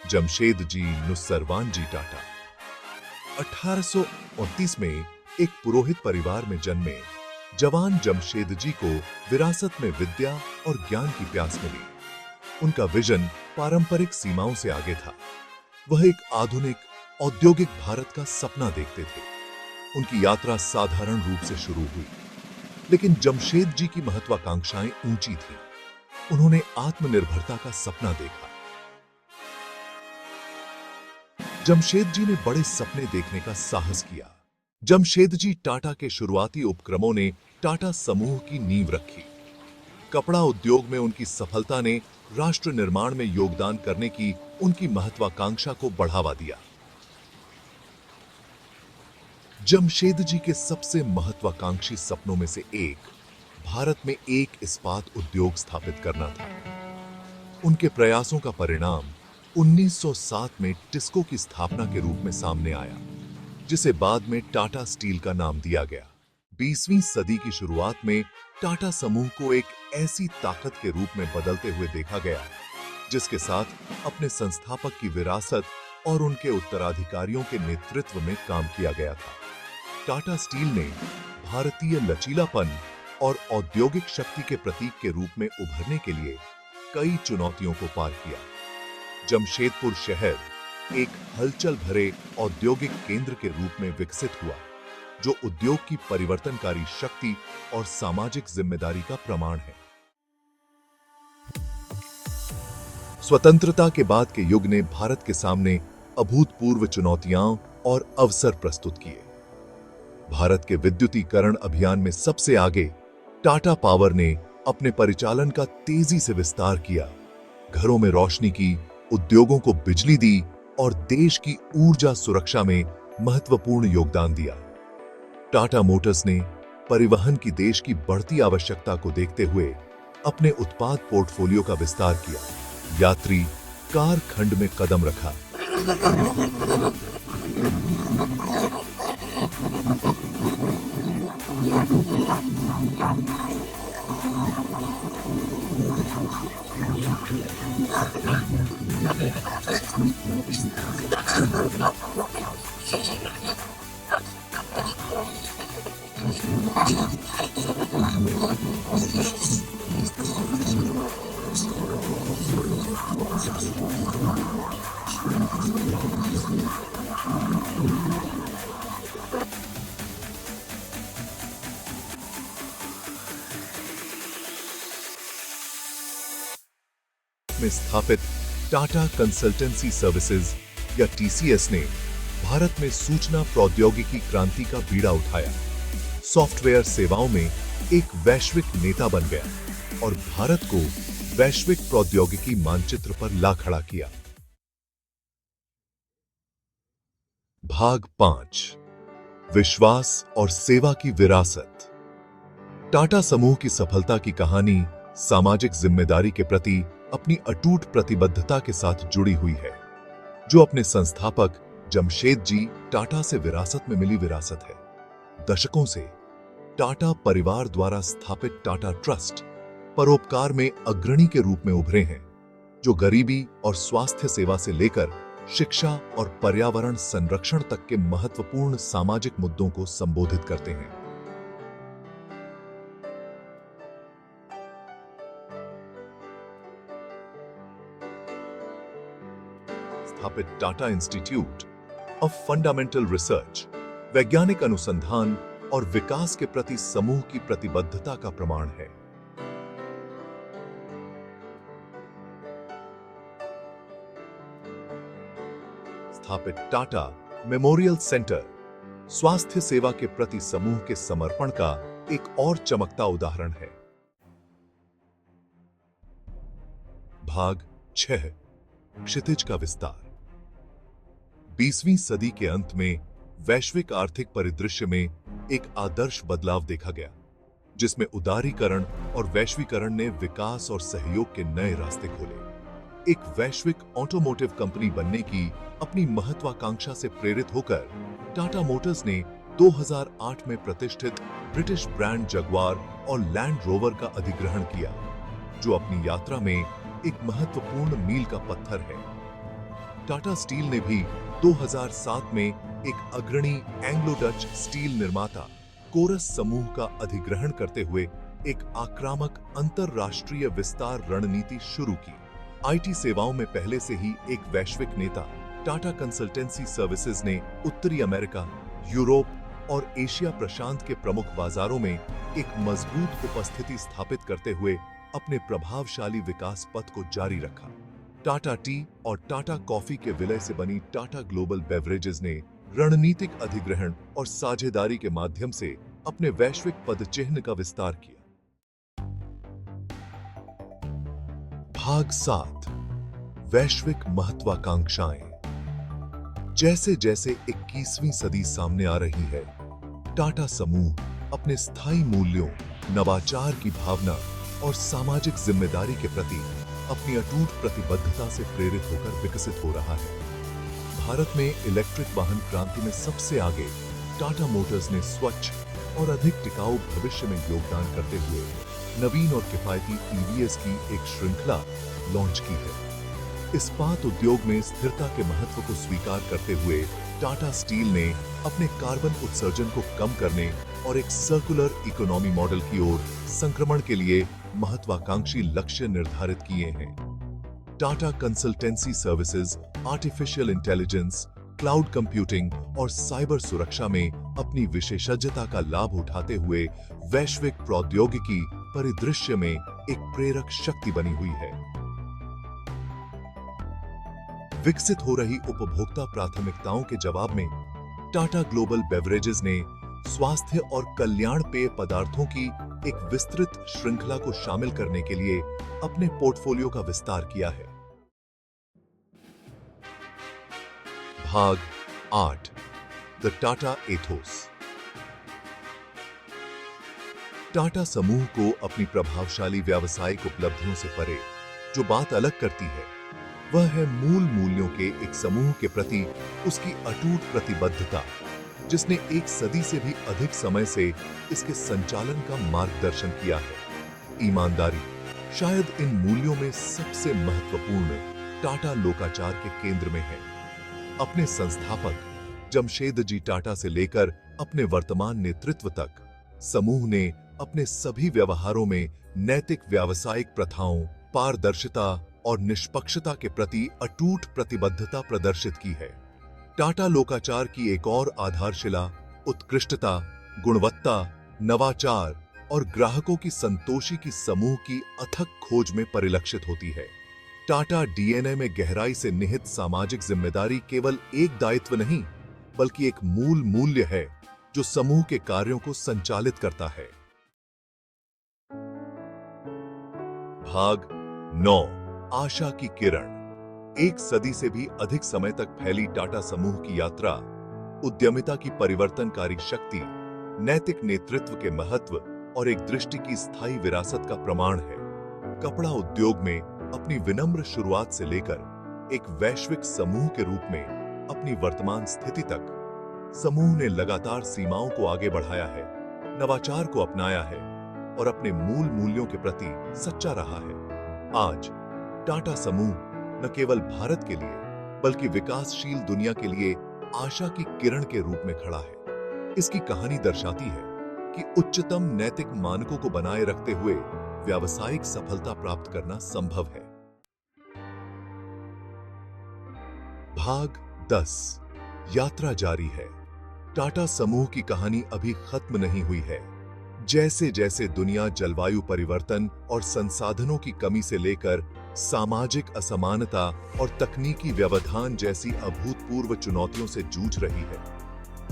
जमशेदजी नुसरवानजी टाटा 1829 में एक पुरोहित परिवार में जन्मे जवान जमशेदजी को विरासत में विद्या और ज्ञान की प्यास मिली। उनका विजन पारंपरिक सीमाओं से आगे था। वह एक आधुनिक औद्योगिक भारत का सपना देखते थे। उनकी यात्रा साधारण रूप से शुरू हुई, लेकिन जमशेदजी की महत्वाकांक्षाएं ऊंची थीं। उन्होंने आत्मनिर्भरता का सपना देखा। जमशेदजी ने बड़े सपने देखने का साहस किया। जमशेदजी टाटा के शुरुआती उपक्रमों ने टाटा समूह की नींव रखी। कपड़ा उद्योग में उनकी सफलता ने राष्ट्र निर्माण में योगदान करने की उनकी महत्वाकांक्षा को बढ़ावा दिया। जमशेदजी के सबसे महत्वाकांक्षी सपनों में से एक भारत में एक इस्पात उद्योग स्थापित करना था। उनके प्रयासों का परिणाम 1907 में टिस्को की स्थापना के रूप में सामने आया, जिसे बाद में टाटा स्टील का नाम दिया गया। 20वीं सदी की शुरुआत में टाटा समूह को एक ऐसी ताकत के रूप में बदलते हुए देखा गया जिसके साथ अपने संस्थापक की विरासत और उनके उत्तराधिकारियों के नेतृत्व में काम किया गया था। टाटा स्टील ने भारतीय लचीलापन और औद्योगिक शक्ति के प्रतीक के रूप में उभरने के लिए कई चुनौतियों को पार किया। जमशेदपुर शहर एक हलचल भरे औद्योगिक केंद्र के रूप में विकसित हुआ, जो उद्योग की परिवर्तनकारी शक्ति और सामाजिक जिम्मेदारी का प्रमाण है। स्वतंत्रता के बाद के युग ने भारत के सामने अभूतपूर्व चुनौतियां और अवसर प्रस्तुत किए। भारत के विद्युतीकरण अभियान में सबसे आगे टाटा पावर ने अपने परिचालन का तेजी से विस्तार किया, घरों में रोशनी की, उद्योगों को बिजली दी और देश की ऊर्जा सुरक्षा में महत्वपूर्ण योगदान दिया। टाटा मोटर्स ने परिवहन की देश की बढ़ती आवश्यकता को देखते हुए अपने उत्पाद पोर्टफोलियो का विस्तार किया, यात्री कार खंड में कदम रखा। में स्थापित टाटा कंसल्टेंसी सर्विसेज या टीसीएस ने भारत में सूचना प्रौद्योगिकी क्रांति का बीड़ा उठाया, सॉफ्टवेयर सेवाओं में एक वैश्विक नेता बन गया और भारत को वैश्विक प्रौद्योगिकी मानचित्र पर ला खड़ा किया। भाग 5, विश्वास और सेवा की विरासत। टाटा समूह की सफलता की कहानी सामाजिक जिम्मेदारी के प्रति अपनी अटूट प्रतिबद्धता के साथ जुड़ी हुई है, जो अपने संस्थापक जमशेदजी टाटा से विरासत में मिली विरासत है। दशकों से टाटा परिवार द्वारा स्थापित टाटा ट्रस्ट परोपकार में अग्रणी के रूप में उभरे हैं, जो गरीबी और स्वास्थ्य सेवा से लेकर शिक्षा और पर्यावरण संरक्षण तक के महत्वपूर्ण सामाजिक मुद्दों को संबोधित करते हैं। स्थापित Tata institute of fundamental research वैज्ञानिक अनुसंधान और विकास के प्रति समूह की प्रतिबद्धता का प्रमाण है। स्थापित टाटा मेमोरियल सेंटर स्वास्थ्य सेवा के प्रति समूह के समर्पण का एक और चमकता उदाहरण है। भाग 6, क्षितिज का विस्तार। 20वीं सदी के अंत में वैश्विक आर्थिक परिदृश्य में एक आदर्श बदलाव देखा गया, जिसमें उदारीकरण और वैश्वीकरण ने विकास और सहयोग के नए रास्ते खोले। एक वैश्विक ऑटोमोटिव कंपनी बनने की अपनी महत्वाकांक्षा से प्रेरित होकर टाटा मोटर्स ने 2008 में प्रतिष्ठित ब्रिटिश ब्रांड जगुआर और लैंड रोवर का अधिग्रहण किया, जो अपनी यात्रा में एक महत्वपूर्ण मील का पत्थर है। टाटा स्टील ने भी 2007 में एक अग्रणी एंग्लो डच स्टील निर्माता कोरस समूह का अधिग्रहण करते हुए एक आक्रामक अंतरराष्ट्रीय विस्तार रणनीति शुरू की। आईटी सेवाओं में पहले से ही एक वैश्विक नेता टाटा कंसल्टेंसी सर्विसेज ने उत्तरी अमेरिका, यूरोप और एशिया प्रशांत के प्रमुख बाजारों में एक मजबूत उपस्थिति स्थापित करते हुए अपने प्रभावशाली विकास पथ को जारी रखा। टाटा टी और टाटा कॉफी के विलय से बनी टाटा ग्लोबल बेवरेजेस ने रणनीतिक अधिग्रहण और साझेदारी के माध्यम से अपने वैश्विक पदचिह्न का विस्तार किया। भाग 7, वैश्विक महत्वाकांक्षाएं। जैसे जैसे 21वीं सदी सामने आ रही है, टाटा समूह अपने स्थायी मूल्यों, नवाचार की भावना और सामाजिक जिम्मेदारी के प्रति अपनी अटूट प्रतिबद्धता से प्रेरित होकर विकसित हो रहा है। भारत में इलेक्ट्रिक वाहन क्रांति में सबसे आगे टाटा मोटर्स ने स्वच्छ और अधिक टिकाऊ भविष्य में योगदान करते हुए नवीन और किफायती ईवीएस की एक श्रृंखला लॉन्च की है। इस्पात उद्योग में स्थिरता के महत्व को स्वीकार करते हुए टाटा स्टील ने अपने कार्बन उत्सर्जन को कम करने और एक सर्कुलर इकोनॉमी मॉडल की ओर संक्रमण के लिए महत्वाकांक्षी लक्ष्य निर्धारित किए हैं। Tata consultancy services artificial intelligence, cloud computing और साइबर सुरक्षा में अपनी विशेषज्ञता का लाभ उठाते हुए वैश्विक प्रौद्योगिकी परिदृश्य में एक प्रेरक शक्ति बनी हुई है। विकसित हो रही उपभोक्ता प्राथमिकताओं के जवाब में टाटा ग्लोबल बेवरेजेस ने स्वास्थ्य और कल्याण पेय पदार्थों की एक विस्तृत श्रृंखला को शामिल करने के लिए अपने पोर्टफोलियो का विस्तार किया है। भाग 8, द टाटा एथोस। टाटा समूह को अपनी प्रभावशाली व्यावसायिक उपलब्धियों से परे जो बात अलग करती है, वह है मूल मूल्यों के एक समूह के प्रति उसकी अटूट प्रतिबद्धता, जिसने एक सदी से भी अधिक समय से इसके संचालन का मार्गदर्शन किया है। ईमानदारी शायद इन मूल्यों में सबसे महत्वपूर्ण टाटा लोकाचार के केंद्र में है। अपने संस्थापक जमशेद जी टाटा से लेकर अपने वर्तमान नेतृत्व तक, समूह ने अपने सभी व्यवहारों में नैतिक व्यावसायिक प्रथाओं, पारदर्शिता और निष्पक्षता के प्रति अटूट प्रतिबद्धता प्रदर्शित की है। टाटा लोकाचार की एक और आधारशिला उत्कृष्टता, गुणवत्ता, नवाचार और ग्राहकों की संतोषी की समूह की अथक खोज में परिलक्षित होती है। टाटा डीएनए में गहराई से निहित सामाजिक जिम्मेदारी केवल एक दायित्व नहीं, बल्कि एक मूल मूल्य है जो समूह के कार्यों को संचालित करता है। भाग 9, आशा की किरण। एक सदी से भी अधिक समय तक फैली टाटा समूह की यात्रा उद्यमिता की परिवर्तनकारी शक्ति, नैतिक नेतृत्व के महत्व और एक दृष्टि की स्थायी विरासत का प्रमाण है। कपड़ा उद्योग में अपनी विनम्र शुरुआत से लेकर एक वैश्विक समूह के रूप में अपनी वर्तमान स्थिति तक, समूह ने लगातार सीमाओं को आगे बढ़ाया है, नवाचार को अपनाया है और अपने मूल मूल्यों के प्रति सच्चा रहा है। आज टाटा समूह न केवल भारत के लिए बल्कि विकासशील दुनिया के लिए आशा की किरण के रूप में खड़ा है। इसकी कहानी दर्शाती है कि उच्चतम नैतिक मानकों को बनाए रखते हुए व्यावसायिक सफलता प्राप्त करना संभव है। भाग 10, यात्रा जारी है। टाटा समूह की कहानी अभी खत्म नहीं हुई है। जैसे जैसे दुनिया जलवायु परिवर्तन और संसाधनों की कमी से लेकर सामाजिक असमानता और तकनीकी व्यवधान जैसी अभूतपूर्व चुनौतियों से जूझ रही है,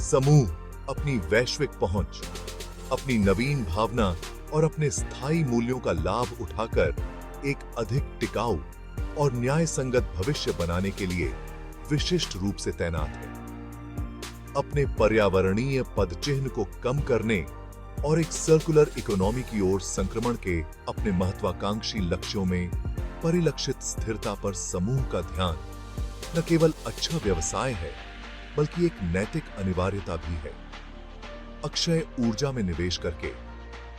समूह अपनी वैश्विक पहुंच, अपनी नवीन भावना और अपने स्थायी मूल्यों का लाभ उठाकर एक अधिक टिकाऊ और न्याय संगत भविष्य बनाने के लिए विशिष्ट रूप से तैनात है। अपने पर्यावरणीय पदचिह्न को कम करने और एक सर्कुलर इकोनॉमी की ओर संक्रमण के अपने महत्वाकांक्षी लक्ष्यों में परिलक्षित स्थिरता पर समूह का ध्यान न केवल अच्छा व्यवसाय है, बल्कि एक नैतिक अनिवार्यता भी है। अक्षय ऊर्जा में निवेश करके,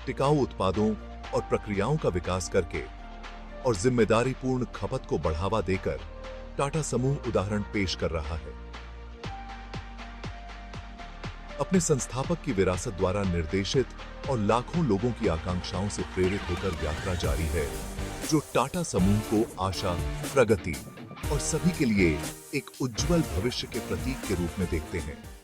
टिकाऊ उत्पादों और प्रक्रियाओं का विकास करके और जिम्मेदारीपूर्ण खपत को बढ़ावा देकर टाटा समूह उदाहरण पेश कर रहा है। अपने संस्थापक की विरासत द्वारा निर्देशित और लाखों लोगों की आकांक्षाओं से प्रेरित होकर यात्रा जारी है, जो टाटा समूह को आशा, प्रगति और सभी के लिए एक उज्जवल भविष्य के प्रतीक के रूप में देखते हैं।